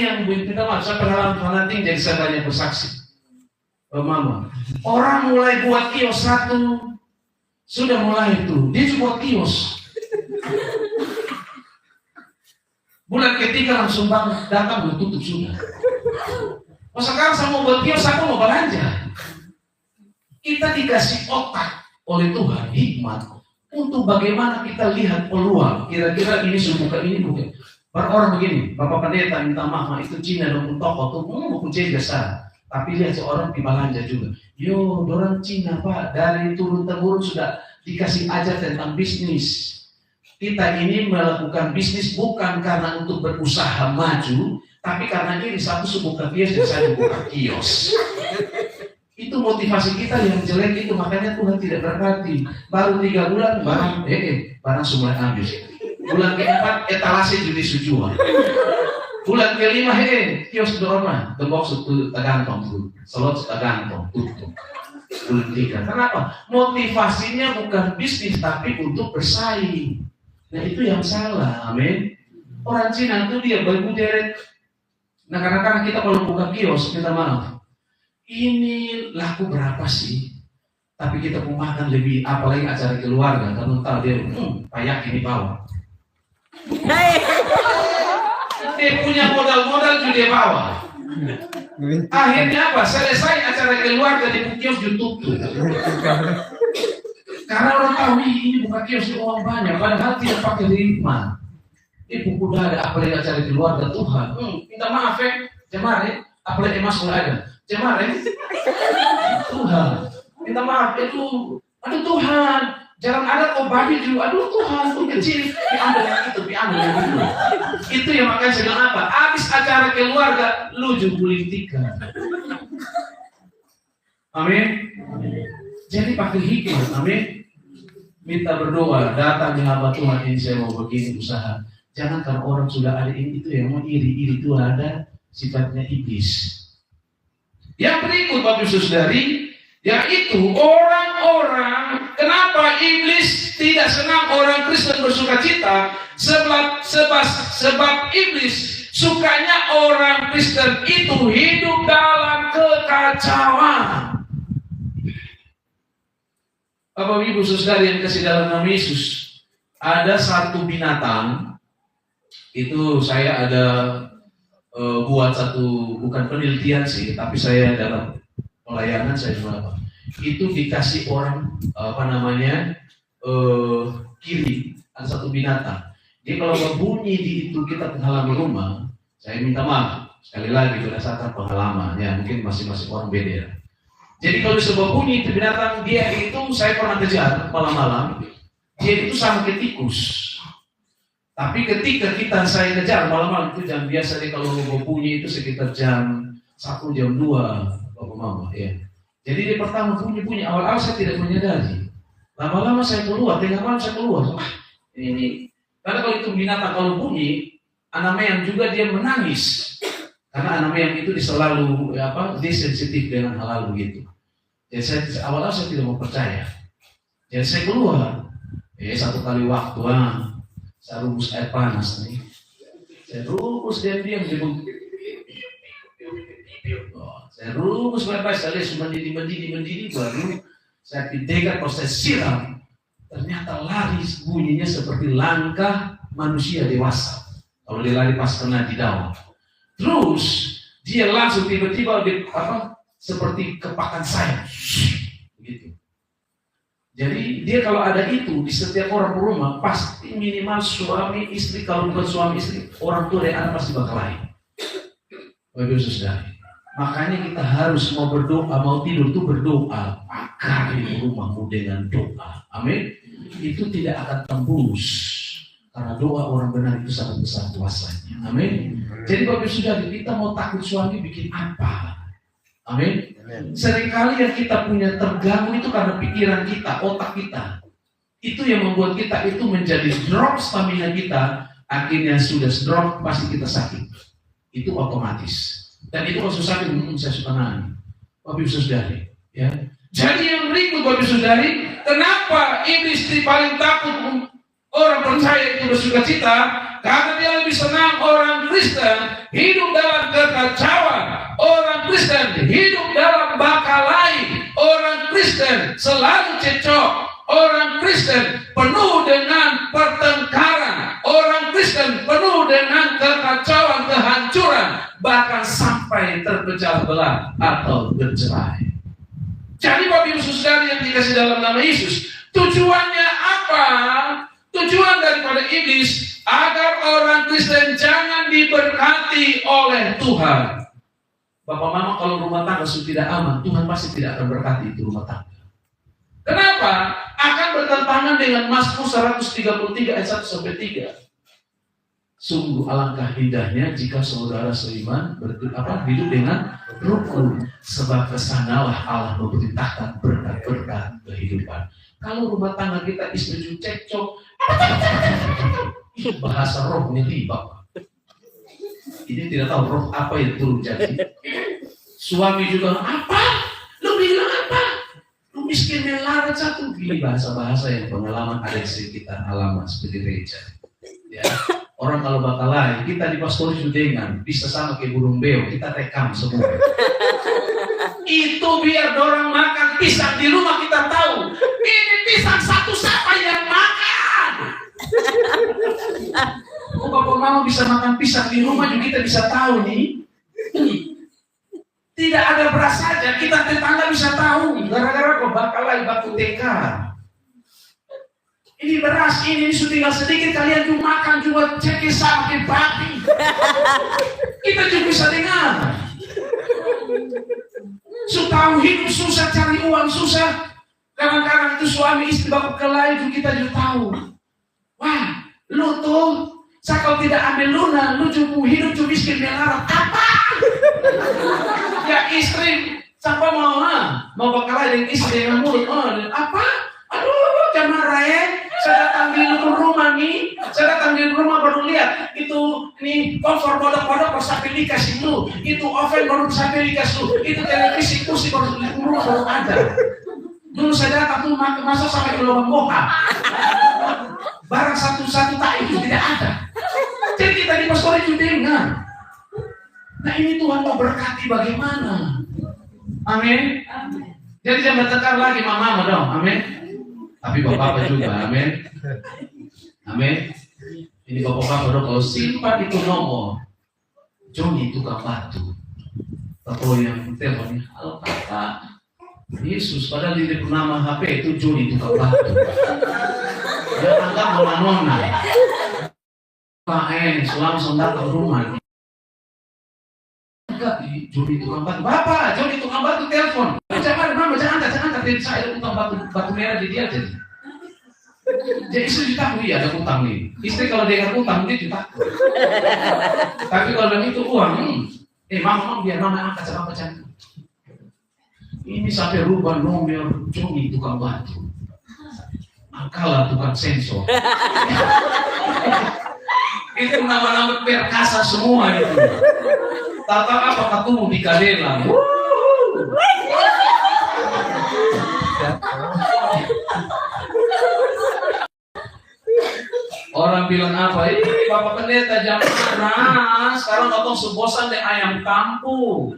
yang minta maaf. Saya pengalaman fanatik jadi saya banyak bersaksi. Mama, orang mulai buat kios satu, sudah mulai itu, dia juga buat kios. Bulan ketiga langsung datang tutup sudah. Oh sekarang saya mau buat kios, aku mau belanja. Kita dikasih otak oleh Tuhan, hikmat untuk bagaimana kita lihat peluang. Kira-kira ini bukan ini bukan. Orang begini, Bapak Pendeta minta maaf, itu Cina dong toko tuh, mau jasa. Tapi lihat seorang di belanja juga. Yo, orang Cina Pak, dari turun-temurun sudah dikasih ajar tentang bisnis. Kita ini melakukan bisnis bukan karena untuk berusaha maju, tapi karena ini satu buka kios dan saya buka kios. Itu motivasi kita yang jelek itu, makanya Tuhan tidak berarti. Baru 3 bulan barang semua habis. Bulan ke-4 etalase jadi sujuan. Bulan ke-5 kios dorma, tembok itu tergantung tuh, slot tergantung tutup. Bulan 3. Kenapa? Motivasinya bukan bisnis tapi untuk bersaing. Nah itu yang salah, amin. Orang Cina itu dia berbudet. Nah kadang-kadang kita kalau buka kios, kita maaf. Ini laku berapa sih? Tapi kita mau makan lebih, apalagi acara keluarga. Kalau tahu dia, payak ini bawa. Dia punya modal juga dia bawa. Akhirnya apa? Selesai acara keluarga di kios YouTube. Karena orang tahu ini bukan kios uang banyak, padahal tidak pakai hikmat. Ini buku ada apalagi acara keluarga Tuhan. Minta maaf jemaah, apalagi emas mulai ada. Jemaah, Tuhan, minta maaf itu, aduh Tuhan, jangan ada kau babi juga, aduh Tuhan, tuh kecil, diambil yang itu. Itu yang makanya saya bilang apa? Habis acara keluarga, lu juga politika. Amin. Jadi pakai hikmat, amin. Minta berdoa, datang di hamba Tuhan ini saya mau begini usaha. Jangan karena orang sudah ada ini itu yang mau iri itu ada sifatnya iblis. Yang berikut Bapak Ibu Saudari, yaitu orang-orang, kenapa iblis tidak senang orang Kristen bersuka cita? Sebab iblis sukanya orang Kristen itu hidup dalam kekacauan. Bapak Ibu Saudari yang kasih dalam nama Yesus, ada satu binatang, itu saya ada buat satu, bukan penelitian sih, tapi saya dalam pelayanan saya juga itu dikasih orang kiri, ada satu binatang. Dia kalau berbunyi di itu kita halaman rumah, saya minta maaf sekali lagi berdasarkan pengalaman, ya mungkin masing-masing orang beda. Jadi kalau sebuah bunyi itu binatang, dia itu saya pernah kejar malam-malam, dia itu sama kayak tikus. Tapi ketika saya kejar malam-malam itu jam biasa deh kalau mau bunyi itu sekitar jam 1 jam 2 Bapak Mama ya. Jadi dia pertama bunyi awal-awal saya tidak menyadari. Lama-lama saya keluar, tengah malam saya keluar. Ini karena kalau itu binatang kalau bunyi, anak yang juga dia menangis. Karena anak yang itu selalu dia sensitif dengan hal-hal begitu. Jadi awal-awal saya tidak mau percaya. Jadi saya keluar. Satu kali waktu saya rumus air panas nih. Saya rumus diam-diam saya rumus baik-baik, saya lihat mendidih baru saya pindahan kalau saya siram. Ternyata lari bunyinya seperti langkah manusia dewasa. Kalau dia lari pas kena di daun. Terus dia langsung tiba-tiba seperti kepakan sayap. Begitu. Jadi dia kalau ada itu di setiap orang rumah pasti minimal suami istri, kalau bukan suami istri orang tua dan anak pasti bakal lain. Bapak Saudara, makanya kita harus mau berdoa, mau tidur itu berdoa, pakari rumahmu dengan doa. Amin. Itu tidak akan tembus karena doa orang benar itu sangat besar kuasanya. Amin. Jadi Bapak Saudara, kita mau takut suami bikin apa? Amin. Seringkali yang kita punya terganggu itu karena pikiran kita, otak kita. Itu yang membuat kita itu menjadi drop stamina kita. Akhirnya sudah drop, pasti kita sakit. Itu otomatis. Dan itu kalau sakit, saya suka nangis. Bapak Ibu Saudari, ya. Jadi yang berikut Bapak Ibu Saudari, kenapa iblis paling takut orang percaya itu bersuka cita? Karena dia lebih senang orang Kristen hidup dalam kekacauan, orang Kristen hidup dalam bakalai, orang Kristen selalu cecok, orang Kristen penuh dengan pertengkaran, orang Kristen penuh dengan kekacauan, kehancuran, bahkan sampai terpecah belah atau bercerai. Jadi Bapak Ibu Saudara yang dikasih dalam nama Yesus, tujuannya apa? Tujuan daripada iblis agar orang Kristen jangan diberkati oleh Tuhan. Bapak Mama, kalau rumah tangga sudah tidak aman, Tuhan pasti tidak akan berkati itu rumah tangga. Kenapa? Akan bertentangan dengan Mazmur 133 ayat 1 sampai 3. Sungguh alangkah indahnya jika saudara seiman hidup dengan rukun, sebab kesanalah Allah memerintahkan berkat-berkat kehidupan. Kalau rumah tangga kita istri cekcok, bahasa roh ini Bapak. Ini tidak tahu roh apa yang turun jadi. Suami juga, apa? Lu bilang apa? Lu miskin melarat satu. Ini bahasa-bahasa yang pengalaman ada di kita alami seperti gereja. Ya. Orang kalau bakal lain, kita di pastor dengan bisa sama kayak burung beo, kita rekam semua. Itu biar orang makan pisang di rumah kita tahu. Ini pisang satu siapa yang makan? Oh, Bapak Mama bisa makan pisang di rumah juga kita bisa tahu nih. Tidak ada beras saja, kita tetangga bisa tahu. Gara-gara kok bakal lain baku tekar. Ini beras, ini sudah tinggal sedikit, kalian juga makan juga cekis sampai babi. Kita juga bisa dengar. Tahu hidup susah, cari uang susah. Kadang-kadang itu suami istri bapak kelahi juga kita juga tahu. Wah, lu tuh, saya kalau tidak ambil lunan, lu juga hidup juga miskin melarat. Apa? Ya istri, siapa mau bakal lain dengan istri dengan mulut. Apa? Aduh, jangan marah ya. Saya datang di rumah nih, saya datang di rumah baru lihat itu nih kompor bodok-bodok sampai dikasih lu, itu oven baru sampai dikasih lu, itu televisi kursi baru di rumah baru ada. Dulu saya datang tuh masuk sampai ke lubang boha, barang satu-satu tak itu tidak ada. Jadi kita di pastor itu dengar. Nah ini Tuhan mau berkati bagaimana? Amin. Jadi jangan bertengkar lagi mama dong, amin. Tapi bapak-bapak juga, amin. Amin. Ini bapak-bapak dong, kalau simpan itu nomor Joni tukang batu. Atau yang teleponnya, halo kakak Yesus, padahal di nama HP itu Joni tukang batu. Dia anggap nona-nona. Pak selalu datang ke rumah. Enggak, Joni tukang batu. Bapak, Joni tukang batu telepon. Jangan, mama, jangan angkat. Saya ada utang batu merah di dia aja. Jadi istri takut, iya ada utang nih. Istri kalau dengar utang dia takut. Tapi kalau dalam itu uang, mama biar mama angkat sama cantik. Ini sampai rubah nomor Joni tukang batu. Angkalah tukang sensor. Itu nama-nama perkasa semua itu. Tata apa ketemu di kadela. Orang bilang apa? Bapak pendeta jangan marah. Sekarang katong sebosan deh ayam kampung.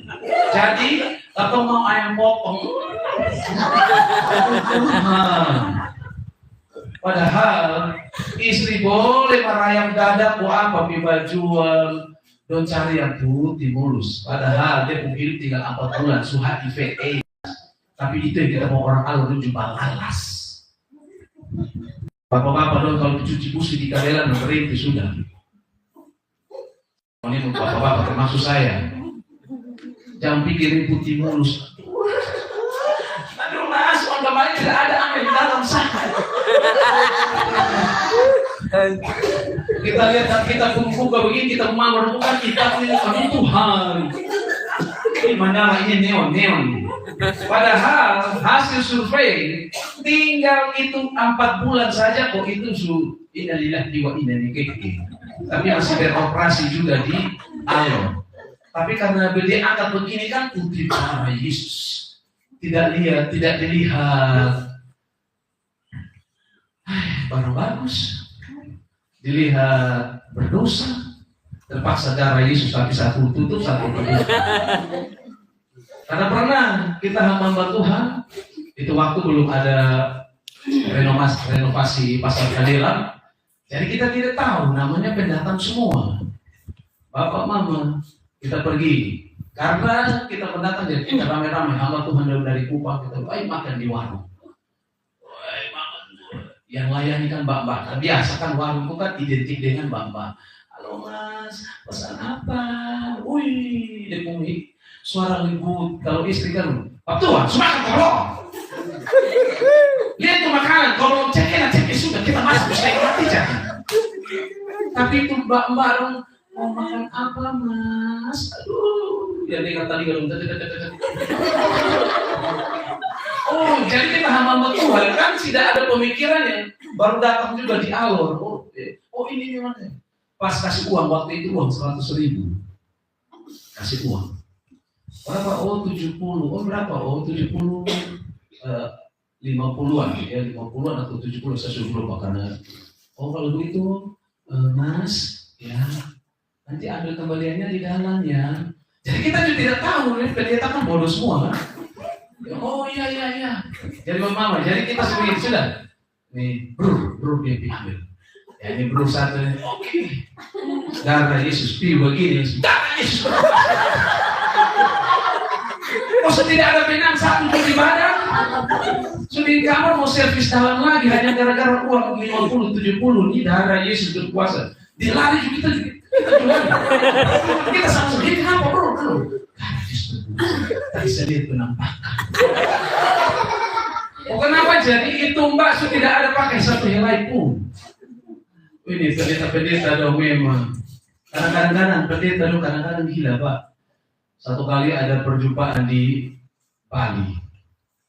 Jadi katong mau ayam potong. Padahal istri boleh merayam dada ku apa biba jual don cari yang putih mulus. Padahal dia hidup tinggal 4 bulan suha HIV. Tapi itu yang kita mau orang alur jumpa lalas. Bapak-bapak dong kalau cuci busi di kadelan berhenti sudah. Ini bapak-bapak termasuk saya. Jangan pikirin putih mulus. Aduh mas, orang kemarin tidak ada angin di dalam sana. Kita lihat kita buka begini, kita memerlukan kita punya kami Tuhan. Ini mana ini neon. Padahal hasil survei tinggal itu 4 bulan saja kok itu innalillahi wa inna ilaihi. Tapi masih beroperasi juga di alam. Tapi karena dia angkat begini kan putri para Yesus. Tidak dilihat. Baru bagus. dilihat berdosa, terpaksa darah Yesus tapi satu tutup satu tutup. Karena pernah kita hamba Tuhan, itu waktu belum ada renovasi pasar Kadela, jadi kita tidak tahu namanya pendatang semua. Bapak Mama kita pergi karena kita pendatang, jadi kita ramai-ramai hamba Tuhan dari Kupang, kita makan di warung. Yang layani kan mbak-mbak, biasa kan warung itu kan identik dengan mbak-mbak. Halo mas, pesan apa? Wih, depumi suara lembut. Kalau istri kan, Pak Tuhan, semakan tolong. Lihat tuh makanan, kalau cek sudah kita masuk, saya mati jangan. Tapi itu mbak-mbak mau makan apa mas? Aduh, dia dengar tadi kalau oh, jadi kita hamba Tuhan kan tidak ada pemikirannya, baru datang juga di alur. Oh ini memang pas kasih uang waktu itu uang 100.000, kasih uang. Berapa? Oh 70. Oh berapa? Oh 70, 50-an ya, 50-an atau 70 saya sudah lupa karena. Oh kalau begitu mas ya nanti ambil kembaliannya di dalam ya. Jadi kita juga tidak tahu, pendeta kan bodoh semua kan. Oh iya. Jadi mama, jadi kita seperti itu sudah. Nih, bro dia ambil. Ya ini bro satu ini. Oke. Darah Yesus, pilih begini. Darah Yesus. Masa tidak ada benang satu di badan? Sudah di kamar mau servis dalam lagi hanya gara-gara uang 50, 70. Ini darah Yesus berkuasa. Dilari juga kita juga. Kita sama sedih apa bro? Tadi saya lihat penampakan. Oh kenapa jadi itu mbak? So tidak ada pakai satu helai pun. Ini pendeta dong memang. Kadang-kadang pendeta dong kadang-kadang gila pak. Satu kali ada perjumpaan di Bali.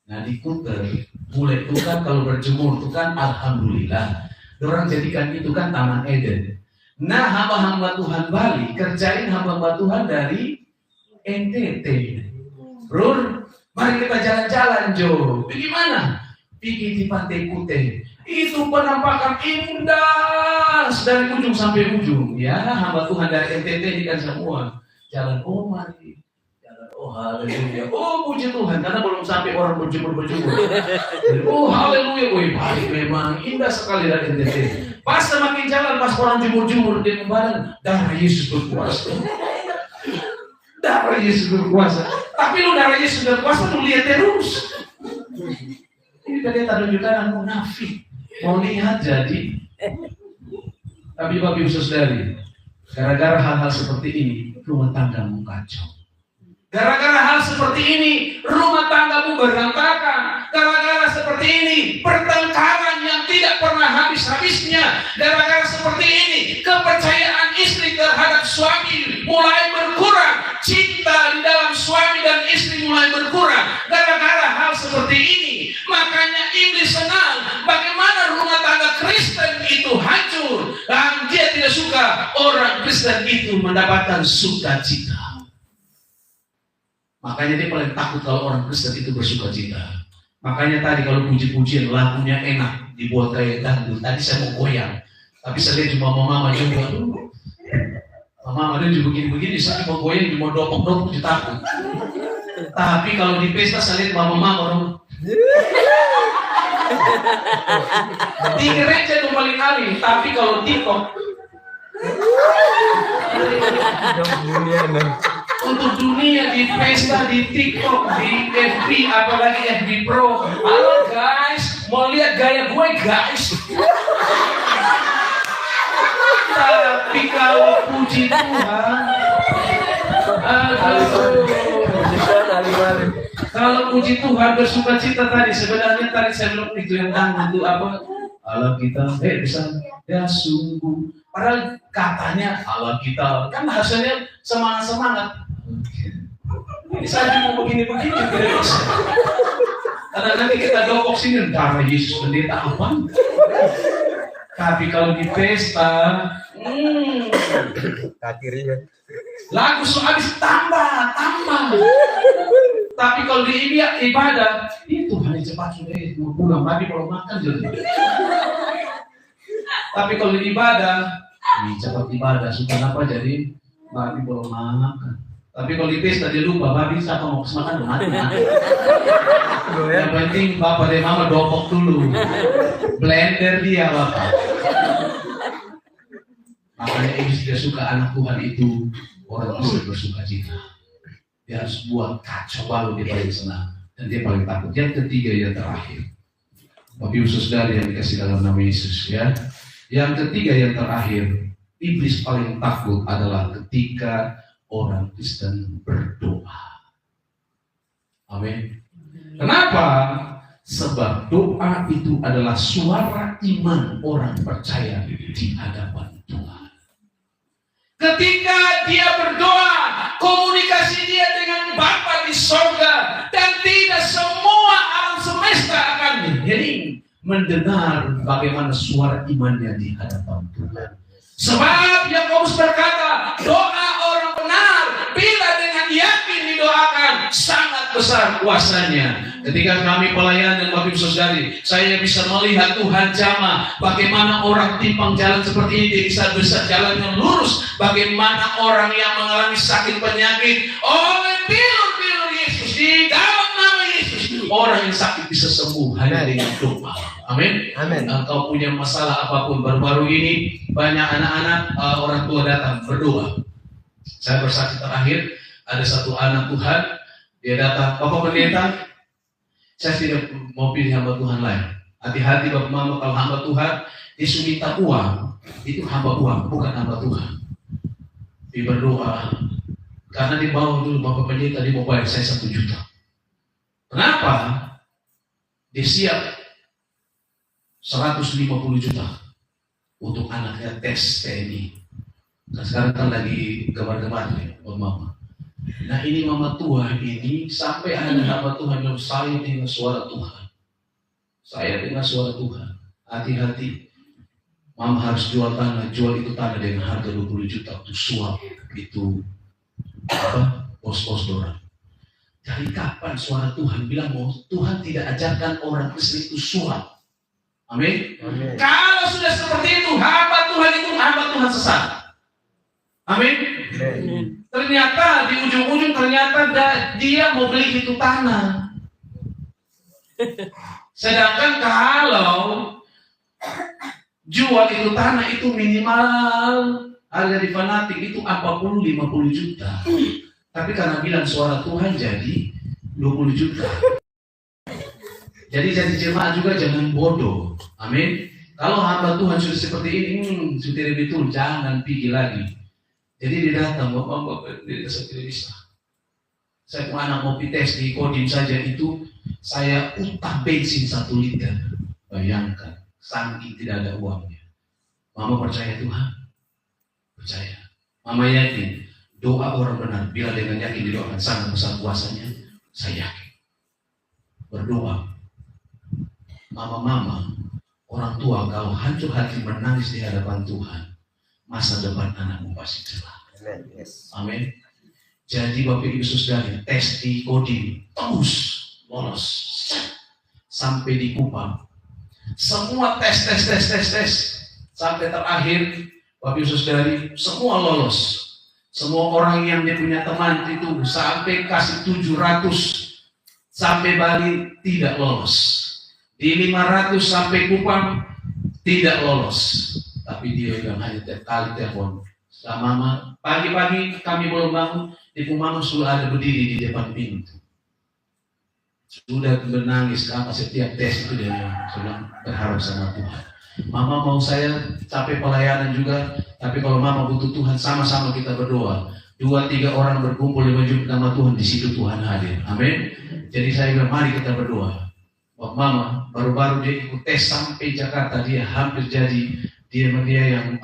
Nah di Kuter mulai itu kan kalau berjemur itu kan alhamdulillah. Orang jadikan itu kan Taman Eden. Nah hamba-hamba Tuhan Bali kerjain hamba-hamba Tuhan dari NTT. Bro, mari kita jalan-jalan Jo. Bagaimana? Pergi di Pantai Kute. Itu penampakan indah dari ujung sampai ujung. Ya, hamba Tuhan dari NTT ini kan semua jalan. Oh mari, jalan. Oh haleluya. Oh puji Tuhan karena belum sampai orang berjemur. Oh haleluya. Wih baik memang indah sekali dari NTT. Pas semakin jalan, pas orang jemur dia membadan darah Yesus berkuasa. Darah Yesus berkuasa. Tapi lu darah Yesus berkuasa lu lihat terus. Ini tadi tak tunjukkan munafik. Mau lihat jadi. Tapi Bapak Ibu Saudari, gara-gara hal-hal seperti ini rumah tanggamu kacau. Gara-gara hal seperti ini rumah tanggamu berantakan. Gara-gara seperti ini pertengkaran yang tidak pernah habis-habisnya. Gara-gara seperti ini kepercayaan istri terhadap suami mulai berkurang. Cinta di dalam suami dan istri mulai berkurang. Gara-gara hal seperti ini makanya iblis senang bagaimana rumah tangga Kristen itu hancur dan dia tidak suka orang Kristen itu mendapatkan sukacita. Makanya dia paling takut kalau orang Kristen itu bersukacita. Makanya tadi kalau puji-pujian lagunya enak dibuat kayak dangdut. Tadi saya mau goyang, tapi saya lihat cuma mama juga. Mama dia juga begini-begini, saya mau goyang, mau dopok-dopok takut. Tapi kalau di pesta saya lihat mama orang di gereja itu paling kali. Tapi kalau TikTok untuk dunia di pesta, di TikTok, di FB, apalagi FB Pro. Halo guys, mau lihat gaya gue guys. Tapi kalau puji Tuhan, kalau puji Tuhan bersukacita tadi sebenarnya tadi saya belum itu yang tanggung itu apa? Allah kita bisa ya sungguh. Padahal katanya Allah kita kan hasilnya semangat. Ini saya mau begini-begini tidak bisa. Karena nanti kita dopok sini darah Yesus pendeta apa? Tapi kalau di pesta, lagu habis tambah. Tapi kalau di ibadah, itu hanya cepat sudah mau pulang. Tapi kalau makan jadi. Tapi kalau ibadah, cepat ibadah, suka apa jadi babi belum makan. Tapi kalau di pesta dia lupa, babi siapa mau makan mati. Yang penting bapak dan mama dopok dulu, blender dia bapak. Makanya iblis tidak suka anak Tuhan itu orang bisa bersuka cita. Dia harus buat kacau baru dia paling senang dan dia paling takut. Yang ketiga yang terakhir, Bapak Ibu Saudara yang dikasih dalam nama Yesus ya. Yang ketiga yang terakhir, iblis paling takut adalah ketika orang Kristen berdoa. Amin. Kenapa? Sebab doa itu adalah suara iman orang percaya di hadapan Tuhan. Ketika dia berdoa, komunikasi dia dengan Bapa di sorga, dan tidak semua alam semesta akan menghening mendengar bagaimana suara imannya di hadapan Tuhan. Sebab Yakobus berkata, doa orang benar bila dengan yakin didoakan sangat besar kuasanya. Ketika kami pelayanan Bapak Ibu Saudari, saya bisa melihat Tuhan jamah bagaimana orang timpang jalan seperti ini dia bisa jalan yang lurus. Bagaimana orang yang mengalami sakit penyakit oleh pilur-pilur Yesus di dalam nama Yesus, orang yang sakit bisa sembuh hanya dengan doa. Amin. Amin. Kau punya masalah apapun, baru-baru ini banyak anak-anak orang tua datang berdoa. Saya bersaksi terakhir ada satu anak Tuhan, dia datang, Bapak Pendeta, saya tidak mau pilih hamba Tuhan lain. Hati-hati Bapak Mama, kalau hamba Tuhan disuruh minta uang, itu hamba uang, bukan hamba Tuhan. Dia berdoa, karena di bawah dulu Bapak Pendeta dia mau bayar saya 1 juta. Kenapa? Dia siap 150 juta untuk anaknya tes TNI. Nah sekarang kan lagi gemar-gemar ya, Bapak Mama. Nah ini mama tua ini sampai ada hamba Tuhan yang saya dengar suara Tuhan. Saya dengar suara Tuhan. Hati-hati. Mama harus jual tanah. Jual itu tanah dengan harga 20 juta untuk suap itu pos-pos dolar. Dari kapan suara Tuhan bilang bahwa Tuhan tidak ajarkan orang Kristen itu suap? Amin. Amin. Kalau sudah seperti itu, hamba Tuhan itu hamba Tuhan sesat. Amin. Amin. Ternyata di ujung-ujung ternyata dia mau beli itu tanah. Sedangkan kalau jual itu tanah itu minimal harga di fanatik itu 40-50 juta. Tapi karena bilang suara Tuhan jadi 20 juta. Jadi jemaat juga jangan bodoh. Amin. Kalau hamba Tuhan sudah seperti ini, sudah betul, jangan pergi lagi. Jadi dia datang, Bapak, saya tidak bisa. Saya punya anak mau tes di Kodim saja itu, saya utang bensin 1 liter. Bayangkan, saking tidak ada uangnya. Mama percaya Tuhan? Percaya. Mama yakin, doa orang benar, bila dengan yakin didoakan sangat besar kuasanya, saya yakin. Berdoa. Mama-mama, orang tua kalau hancur hati menangis di hadapan Tuhan, masa depan anakmu pasti cerah. Amin. Jadi Bapak Ibu Saudara, tes di Kodim terus lolos sampai di Kupang. Semua tes sampai terakhir Bapak Ibu Saudara semua lolos. Semua orang yang dia punya teman itu sampai kasih 700 sampai Bali tidak lolos. Di 500 sampai Kupang tidak lolos. Tapi dia bilang hanya tiap kali telepon. Mama, pagi-pagi kami belum bangun, ibu mama sudah ada berdiri di depan pintu. Sudah menangis karena setiap tes itu dia sudah berharap sama Tuhan. Mama mau saya capek pelayanan juga, tapi kalau mama butuh Tuhan sama-sama kita berdoa. 2-3 orang berkumpul di menyebut nama Tuhan, di situ Tuhan hadir. Amin. Jadi saya bilang mari kita berdoa. Mama baru-baru dia ikut tes sampai Jakarta, dia hampir jadi dia yang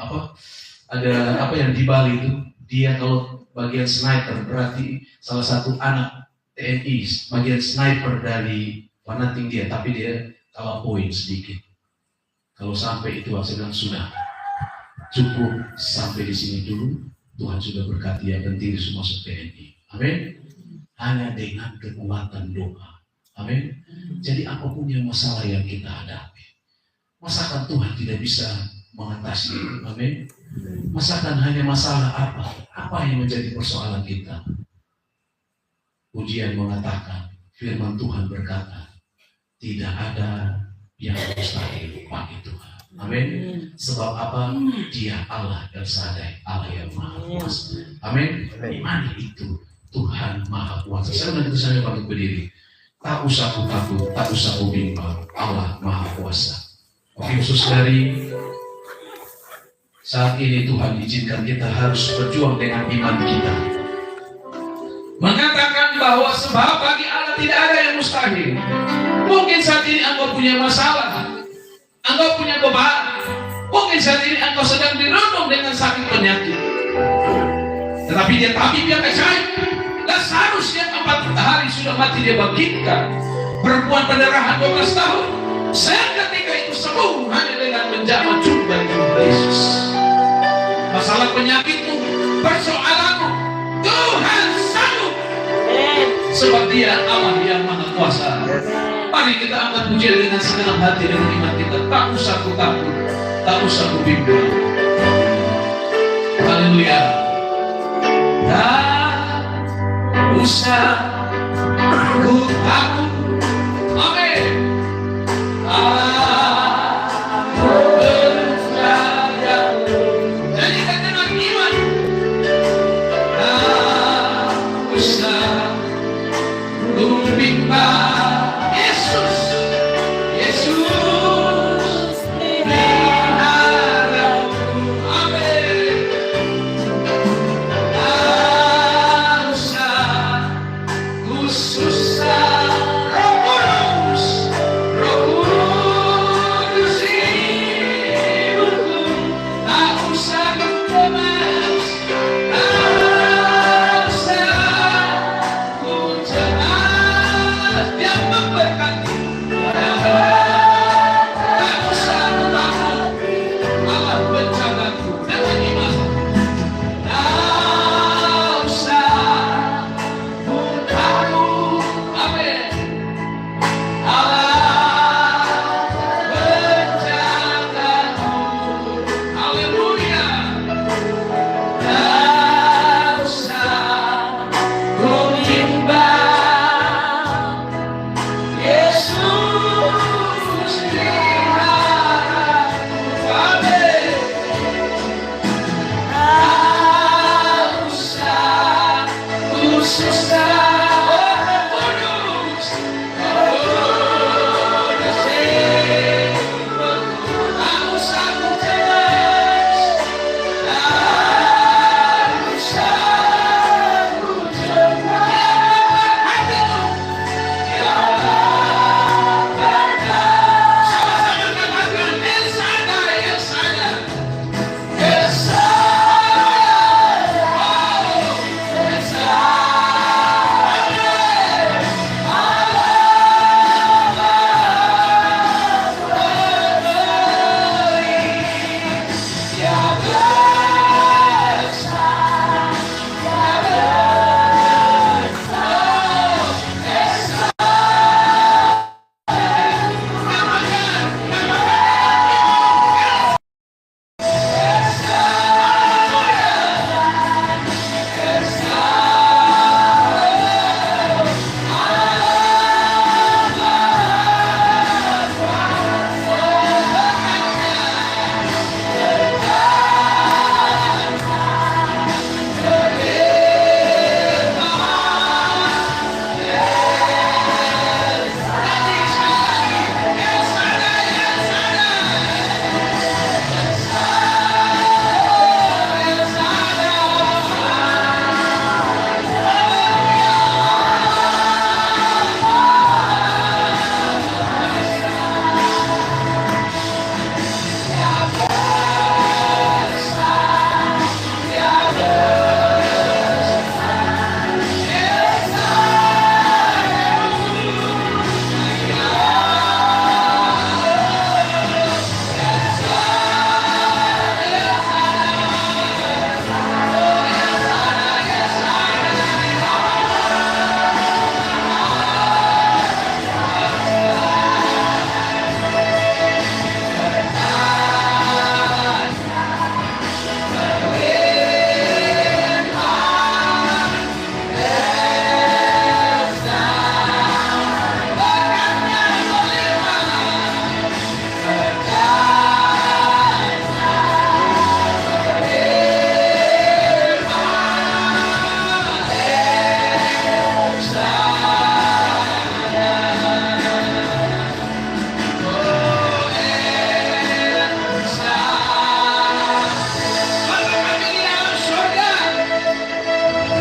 ada yang di Bali itu, dia kalau bagian sniper berarti salah satu anak TNI bagian sniper dari fanatik dia, tapi dia kalah poin sedikit. Kalau sampai itu saya bilang sudah cukup sampai di sini dulu, Tuhan sudah berkati ya penting semua masuk TNI. Amin. Hanya dengan kekuatan doa. Amin. Jadi apapun yang masalah yang kita hadapi, masakan Tuhan tidak bisa mengatasi itu. Amin. Masakan hanya masalah apa? Apa yang menjadi persoalan kita? Ujian mengatakan, firman Tuhan berkata, tidak ada yang mustahil bagi Tuhan. Amin. Sebab apa? Dia Allah El Shaddai, Allah yang Maha Kuasa. Amin. Imani itu Tuhan Maha Kuasa. Saya nanti saya bagi berdiri. Tak usah ku takut, tak usah ku bimbang. Allah Maha Kuasa. Oke, khusus dari saat ini Tuhan izinkan kita harus berjuang dengan iman kita. Mengatakan bahwa sebab bagi Allah tidak ada yang mustahil. Mungkin saat ini engkau punya masalah, engkau punya beban. Mungkin saat ini engkau sedang dirundung dengan sakit penyakit. Tetapi dia tabib yang ajaib. Lazarus yang 4 hari sudah mati dia bangkitkan. Perempuan pendarahan 12 tahun. Seketika itu sembuh hanya dengan menjamah jubah Yesus. Masalah penyakitmu, persoalanmu, Tuhan sanggup. Sebab dia Allah yang Maha Kuasa. Mari kita angkat pujian dengan segenap hati dengan iman kita. Tak usah ku takut, tak usah ku bimbang. Haleluya. Tak usah